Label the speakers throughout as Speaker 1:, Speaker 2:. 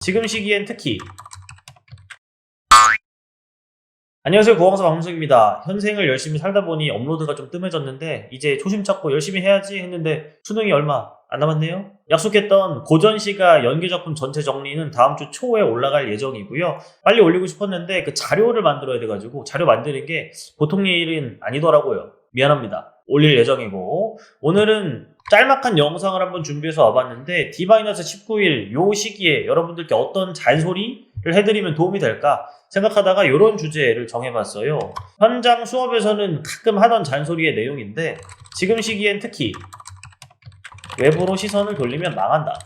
Speaker 1: 지금 시기엔 특히. 안녕하세요, 고광사 방송입니다. 현생을 열심히 살다 보니 업로드가 좀 뜸해졌는데 이제 초심 찾고 열심히 해야지 했는데 수능이 얼마 안 남았네요. 약속했던 고전시가 연기작품 전체 정리는 다음 주 초에 올라갈 예정이고요. 빨리 올리고 싶었는데 그 자료를 만들어야 돼가지고 자료 만드는 게 보통 일은 아니더라고요. 미안합니다. 올릴 예정이고, 오늘은 짤막한 영상을 한번 준비해서 와봤는데 D-19일 요 시기에 여러분들께 어떤 잔소리를 해드리면 도움이 될까 생각하다가 이런 주제를 정해봤어요. 현장 수업에서는 가끔 하던 잔소리의 내용인데 지금 시기엔 특히 외부로 시선을 돌리면 망한다.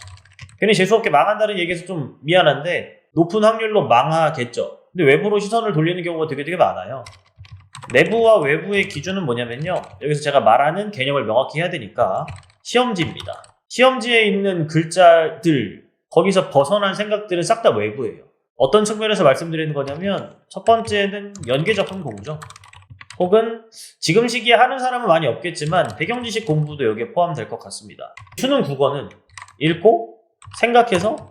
Speaker 1: 괜히 재수없게 망한다는 얘기에서 좀 미안한데 높은 확률로 망하겠죠. 근데 외부로 시선을 돌리는 경우가 되게 많아요. 내부와 외부의 기준은 뭐냐면요, 여기서 제가 말하는 개념을 명확히 해야 되니까 시험지입니다. 시험지에 있는 글자들, 거기서 벗어난 생각들은 싹 다 외부예요. 어떤 측면에서 말씀드리는 거냐면 첫 번째는 연계작품 공부죠. 혹은 지금 시기에 하는 사람은 많이 없겠지만 배경지식 공부도 여기에 포함될 것 같습니다. 수능 국어는 읽고 생각해서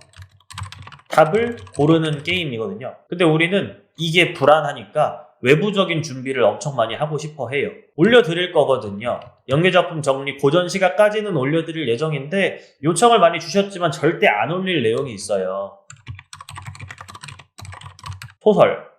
Speaker 1: 답을 고르는 게임이거든요. 근데 우리는 이게 불안하니까 외부적인 준비를 엄청 많이 하고 싶어 해요. 올려드릴 거거든요. 연계작품 정리 고전 시각까지는 올려드릴 예정인데 요청을 많이 주셨지만 절대 안 올릴 내용이 있어요.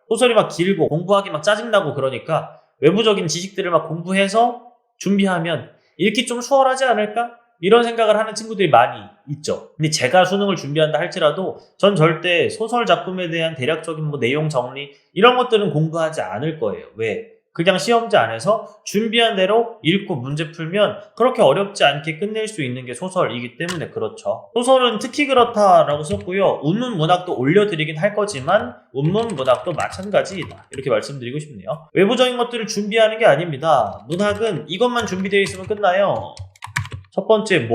Speaker 1: 소설이 막 길고 공부하기 막 짜증나고 그러니까 외부적인 지식들을 막 공부해서 준비하면 읽기 좀 수월하지 않을까? 이런 생각을 하는 친구들이 많이 있죠. 근데 제가 수능을 준비한다 할지라도 전 절대 소설 작품에 대한 대략적인 내용 정리 이런 것들은 공부하지 않을 거예요. 왜? 그냥 시험지 안에서 준비한 대로 읽고 문제 풀면 그렇게 어렵지 않게 끝낼 수 있는 게 소설이기 때문에 그렇죠. 소설은 특히 그렇다라고 썼고요. 운문문학도 올려드리긴 할 거지만 운문문학도 마찬가지이다. 이렇게 말씀드리고 싶네요. 외부적인 것들을 준비하는 게 아닙니다. 문학은 이것만 준비되어 있으면 끝나요. 첫 번째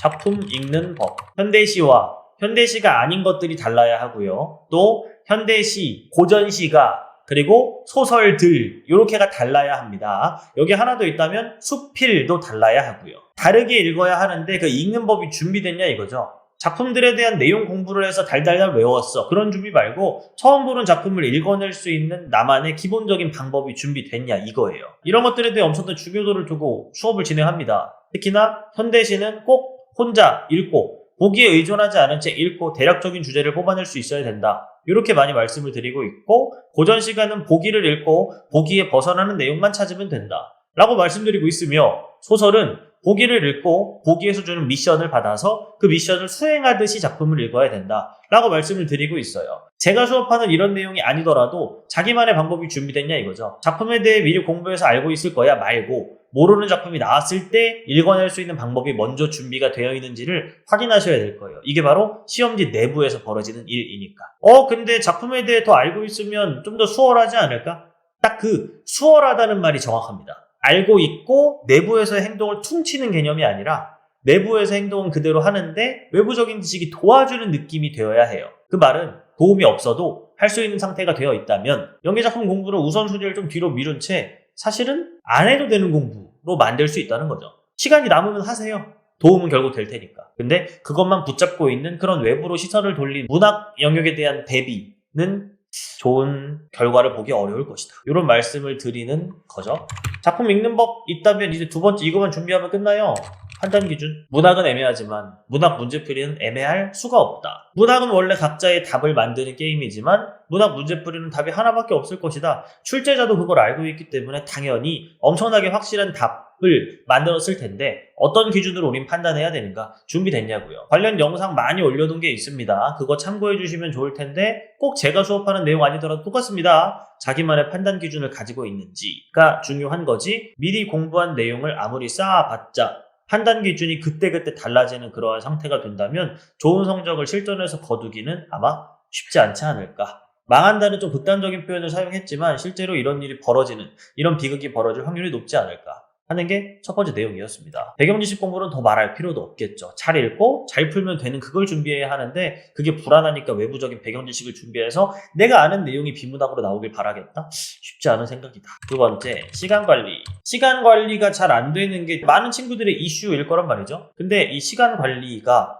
Speaker 1: 작품 읽는 법. 현대시와 현대시가 아닌 것들이 달라야 하고요. 또 현대시, 고전시가 그리고 소설들 이렇게가 달라야 합니다. 여기 하나 더 있다면 수필도 달라야 하고요. 다르게 읽어야 하는데 그 읽는 법이 준비됐냐 이거죠. 작품들에 대한 내용 공부를 해서 달달달 외웠어. 그런 준비 말고 처음 보는 작품을 읽어낼 수 있는 나만의 기본적인 방법이 준비됐냐 이거예요. 이런 것들에 대해 엄청난 중요도를 두고 수업을 진행합니다. 특히나 현대시는 꼭 혼자 읽고 보기에 의존하지 않은 채 읽고 대략적인 주제를 뽑아낼 수 있어야 된다. 이렇게 많이 말씀을 드리고 있고, 고전 시간은 보기를 읽고 보기에 벗어나는 내용만 찾으면 된다 라고 말씀드리고 있으며, 소설은 보기를 읽고 보기에서 주는 미션을 받아서 그 미션을 수행하듯이 작품을 읽어야 된다 라고 말씀을 드리고 있어요. 제가 수업하는 이런 내용이 아니더라도 자기만의 방법이 준비됐냐 이거죠. 작품에 대해 미리 공부해서 알고 있을 거야 말고 모르는 작품이 나왔을 때 읽어낼 수 있는 방법이 먼저 준비가 되어 있는지를 확인하셔야 될 거예요. 이게 바로 시험지 내부에서 벌어지는 일이니까. 근데 작품에 대해 더 알고 있으면 좀 더 수월하지 않을까? 딱 그 수월하다는 말이 정확합니다. 알고 있고 내부에서의 행동을 퉁치는 개념이 아니라 내부에서 행동은 그대로 하는데 외부적인 지식이 도와주는 느낌이 되어야 해요. 그 말은 도움이 없어도 할 수 있는 상태가 되어 있다면 연기작품 공부는 우선순위를 좀 뒤로 미룬 채 사실은 안 해도 되는 공부로 만들 수 있다는 거죠. 시간이 남으면 하세요. 도움은 결국 될 테니까. 근데 그것만 붙잡고 있는 그런 외부로 시선을 돌린 문학 영역에 대한 대비는 좋은 결과를 보기 어려울 것이다. 이런 말씀을 드리는 거죠. 작품 읽는 법 있다면 이제 두 번째 이것만 준비하면 끝나요. 판단 기준. 문학은 애매하지만 문학 문제풀이는 애매할 수가 없다. 문학은 원래 각자의 답을 만드는 게임이지만 문학 문제풀이는 답이 하나밖에 없을 것이다. 출제자도 그걸 알고 있기 때문에 당연히 엄청나게 확실한 답을 만들었을 텐데 어떤 기준으로 우린 판단해야 되는가? 준비됐냐고요. 관련 영상 많이 올려둔 게 있습니다. 그거 참고해 주시면 좋을 텐데 꼭 제가 수업하는 내용 아니더라도 똑같습니다. 자기만의 판단 기준을 가지고 있는지가 중요한 거지 미리 공부한 내용을 아무리 쌓아봤자 판단 기준이 그때그때 달라지는 그러한 상태가 된다면 좋은 성적을 실전에서 거두기는 아마 쉽지 않지 않을까. 망한다는 좀 극단적인 표현을 사용했지만 실제로 이런 일이 벌어지는, 이런 비극이 벌어질 확률이 높지 않을까 하는 게 첫 번째 내용이었습니다. 배경지식 공부는 더 말할 필요도 없겠죠. 잘 읽고 잘 풀면 되는 그걸 준비해야 하는데 그게 불안하니까 외부적인 배경지식을 준비해서 내가 아는 내용이 비문학으로 나오길 바라겠다? 쉽지 않은 생각이다. 두 번째, 시간관리. 시간관리가 잘 안 되는 게 많은 친구들의 이슈일 거란 말이죠. 근데 이 시간관리가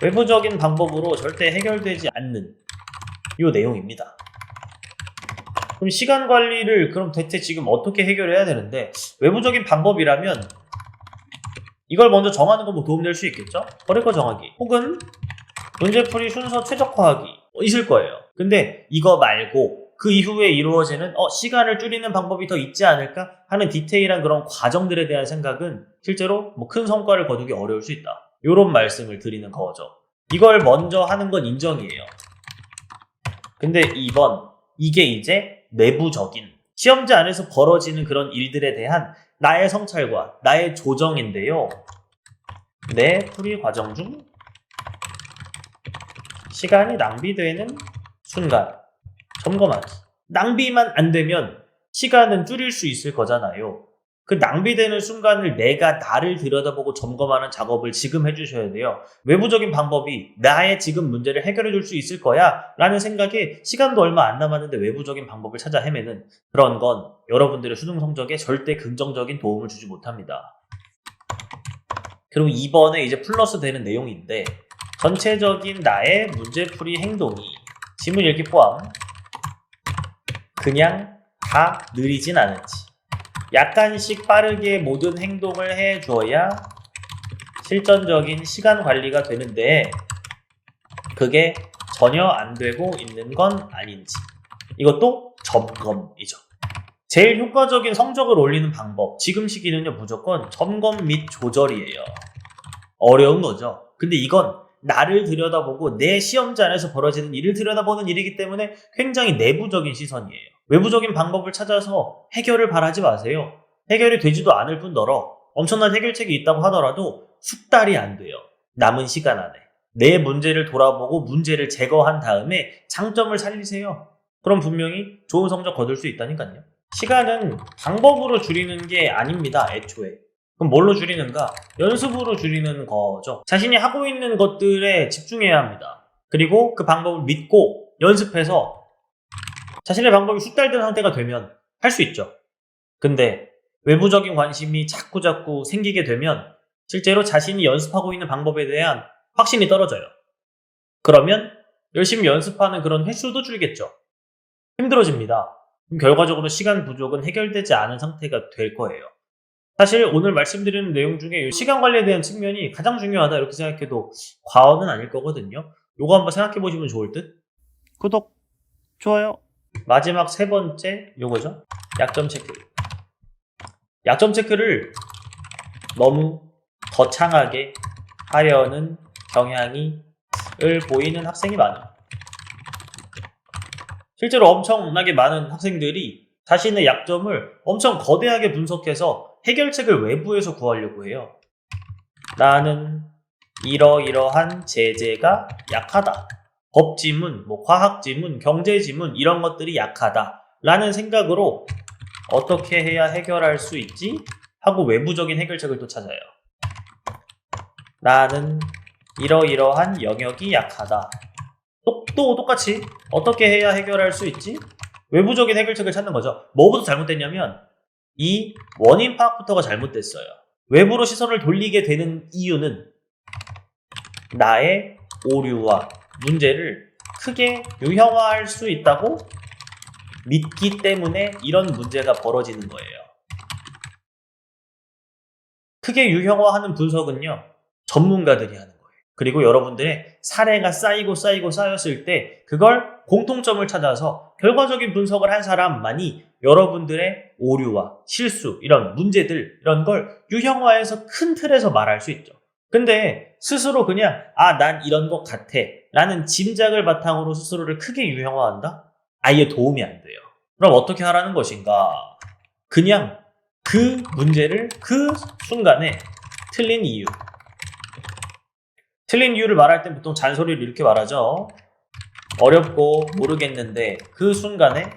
Speaker 1: 외부적인 방법으로 절대 해결되지 않는 이 내용입니다. 그럼 시간 관리를 그럼 대체 지금 어떻게 해결해야 되는데, 외부적인 방법이라면 이걸 먼저 정하는 거 뭐 도움될 수 있겠죠? 거래거 정하기 혹은 문제풀이 순서 최적화하기 있을 거예요. 근데 이거 말고 그 이후에 이루어지는 시간을 줄이는 방법이 더 있지 않을까 하는 디테일한 그런 과정들에 대한 생각은 실제로 뭐 큰 성과를 거두기 어려울 수 있다, 이런 말씀을 드리는 거죠. 이걸 먼저 하는 건 인정이에요. 근데 이게 이제 내부적인 시험지 안에서 벌어지는 그런 일들에 대한 나의 성찰과 나의 조정인데요. 내 풀이 과정 중 시간이 낭비되는 순간 점검하기. 낭비만 안 되면 시간은 줄일 수 있을 거잖아요. 그 낭비되는 순간을 내가 나를 들여다보고 점검하는 작업을 지금 해주셔야 돼요. 외부적인 방법이 나의 지금 문제를 해결해 줄 수 있을 거야 라는 생각에 시간도 얼마 안 남았는데 외부적인 방법을 찾아 헤매는 그런 건 여러분들의 수능 성적에 절대 긍정적인 도움을 주지 못합니다. 그리고 이번에 이제 플러스 되는 내용인데, 전체적인 나의 문제풀이 행동이 지문 읽기 포함 그냥 다 느리진 않은지, 약간씩 빠르게 모든 행동을 해줘야 실전적인 시간 관리가 되는데 그게 전혀 안 되고 있는 건 아닌지, 이것도 점검이죠. 제일 효과적인 성적을 올리는 방법, 지금 시기는요 무조건 점검 및 조절이에요. 어려운 거죠. 근데 이건 나를 들여다보고 내 시험지 안에서 벌어지는 일을 들여다보는 일이기 때문에 굉장히 내부적인 시선이에요. 외부적인 방법을 찾아서 해결을 바라지 마세요. 해결이 되지도 않을 뿐더러 엄청난 해결책이 있다고 하더라도 숙달이 안 돼요. 남은 시간 안에 내 문제를 돌아보고 문제를 제거한 다음에 장점을 살리세요. 그럼 분명히 좋은 성적 거둘 수 있다니까요. 시간은 방법으로 줄이는 게 아닙니다, 애초에. 그럼 뭘로 줄이는가? 연습으로 줄이는 거죠. 자신이 하고 있는 것들에 집중해야 합니다. 그리고 그 방법을 믿고 연습해서 자신의 방법이 숙달된 상태가 되면 할 수 있죠. 근데 외부적인 관심이 자꾸 생기게 되면 실제로 자신이 연습하고 있는 방법에 대한 확신이 떨어져요. 그러면 열심히 연습하는 그런 횟수도 줄겠죠. 힘들어집니다. 그럼 결과적으로 시간 부족은 해결되지 않은 상태가 될 거예요. 사실 오늘 말씀드리는 내용 중에 시간 관리에 대한 측면이 가장 중요하다 이렇게 생각해도 과언은 아닐 거거든요. 요거 한번 생각해 보시면 좋을 듯. 구독, 좋아요. 마지막 세 번째 요거죠. 약점 체크. 약점 체크를 너무 거창하게 하려는 경향이 보이는 학생이 많아요. 실제로 엄청나게 많은 학생들이 자신의 약점을 엄청 거대하게 분석해서 해결책을 외부에서 구하려고 해요. 나는 이러이러한 제재가 약하다. 법지문, 과학지문, 경제지문 이런 것들이 약하다 라는 생각으로 어떻게 해야 해결할 수 있지? 하고 외부적인 해결책을 또 찾아요. 나는 이러이러한 영역이 약하다. 또 똑같이 어떻게 해야 해결할 수 있지? 외부적인 해결책을 찾는 거죠. 뭐부터 잘못됐냐면 이 원인 파악부터가 잘못됐어요. 외부로 시선을 돌리게 되는 이유는 나의 오류와 문제를 크게 유형화할 수 있다고 믿기 때문에 이런 문제가 벌어지는 거예요. 크게 유형화하는 분석은요, 전문가들이 하는 거예요. 그리고 여러분들의 사례가 쌓였을 때 그걸 공통점을 찾아서 결과적인 분석을 한 사람만이 여러분들의 오류와 실수, 이런 문제들, 이런 걸 유형화해서 큰 틀에서 말할 수 있죠. 근데 스스로 그냥 난 이런 것 같아 라는 짐작을 바탕으로 스스로를 크게 유형화한다? 아예 도움이 안 돼요. 그럼 어떻게 하라는 것인가? 그냥 그 문제를 그 순간에 틀린 이유를 말할 땐 보통 잔소리를 이렇게 말하죠. 어렵고 모르겠는데 그 순간에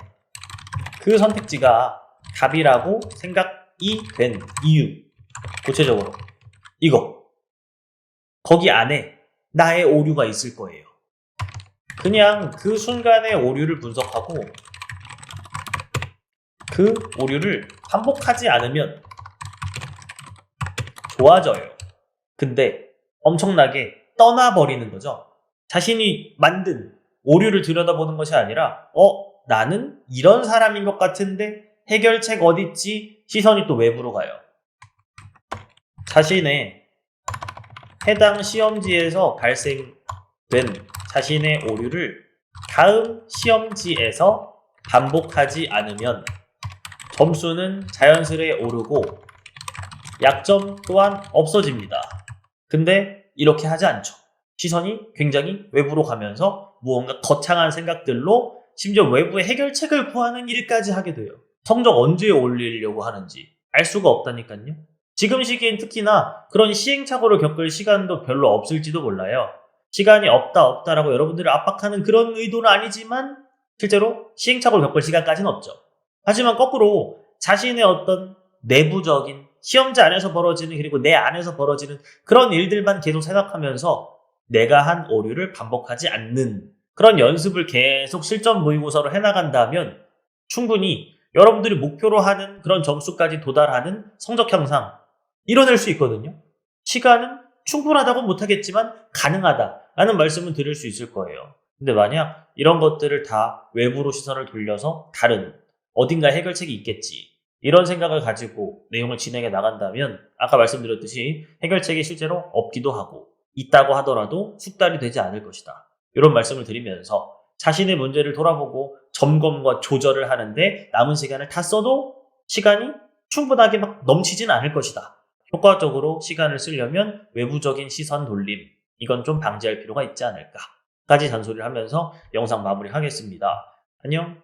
Speaker 1: 그 선택지가 답이라고 생각이 된 이유, 구체적으로 이거, 거기 안에 나의 오류가 있을 거예요. 그냥 그 순간의 오류를 분석하고 그 오류를 반복하지 않으면 좋아져요. 근데 엄청나게 떠나버리는 거죠. 자신이 만든 오류를 들여다보는 것이 아니라 나는 이런 사람인 것 같은데 해결책 어딨지? 시선이 또 외부로 가요. 자신의 해당 시험지에서 발생된 자신의 오류를 다음 시험지에서 반복하지 않으면 점수는 자연스레 오르고 약점 또한 없어집니다. 근데 이렇게 하지 않죠. 시선이 굉장히 외부로 가면서 무언가 거창한 생각들로 심지어 외부의 해결책을 구하는 일까지 하게 돼요. 성적 언제 올리려고 하는지 알 수가 없다니까요. 지금 시기엔 특히나 그런 시행착오를 겪을 시간도 별로 없을지도 몰라요. 시간이 없다라고 여러분들을 압박하는 그런 의도는 아니지만 실제로 시행착오를 겪을 시간까지는 없죠. 하지만 거꾸로 자신의 어떤 내부적인 시험지 안에서 벌어지는 그리고 내 안에서 벌어지는 그런 일들만 계속 생각하면서 내가 한 오류를 반복하지 않는 그런 연습을 계속 실전 모의고사로 해나간다면 충분히 여러분들이 목표로 하는 그런 점수까지 도달하는 성적 향상 이뤄낼 수 있거든요. 시간은 충분하다고 못하겠지만 가능하다라는 말씀은 드릴 수 있을 거예요. 근데 만약 이런 것들을 다 외부로 시선을 돌려서 다른 어딘가 해결책이 있겠지 이런 생각을 가지고 내용을 진행해 나간다면 아까 말씀드렸듯이 해결책이 실제로 없기도 하고 있다고 하더라도 숙달이 되지 않을 것이다. 이런 말씀을 드리면서 자신의 문제를 돌아보고 점검과 조절을 하는데 남은 시간을 다 써도 시간이 충분하게 막 넘치진 않을 것이다. 효과적으로 시간을 쓰려면 외부적인 시선 돌림, 이건 좀 방지할 필요가 있지 않을까 까지 잔소리를 하면서 영상 마무리하겠습니다. 안녕.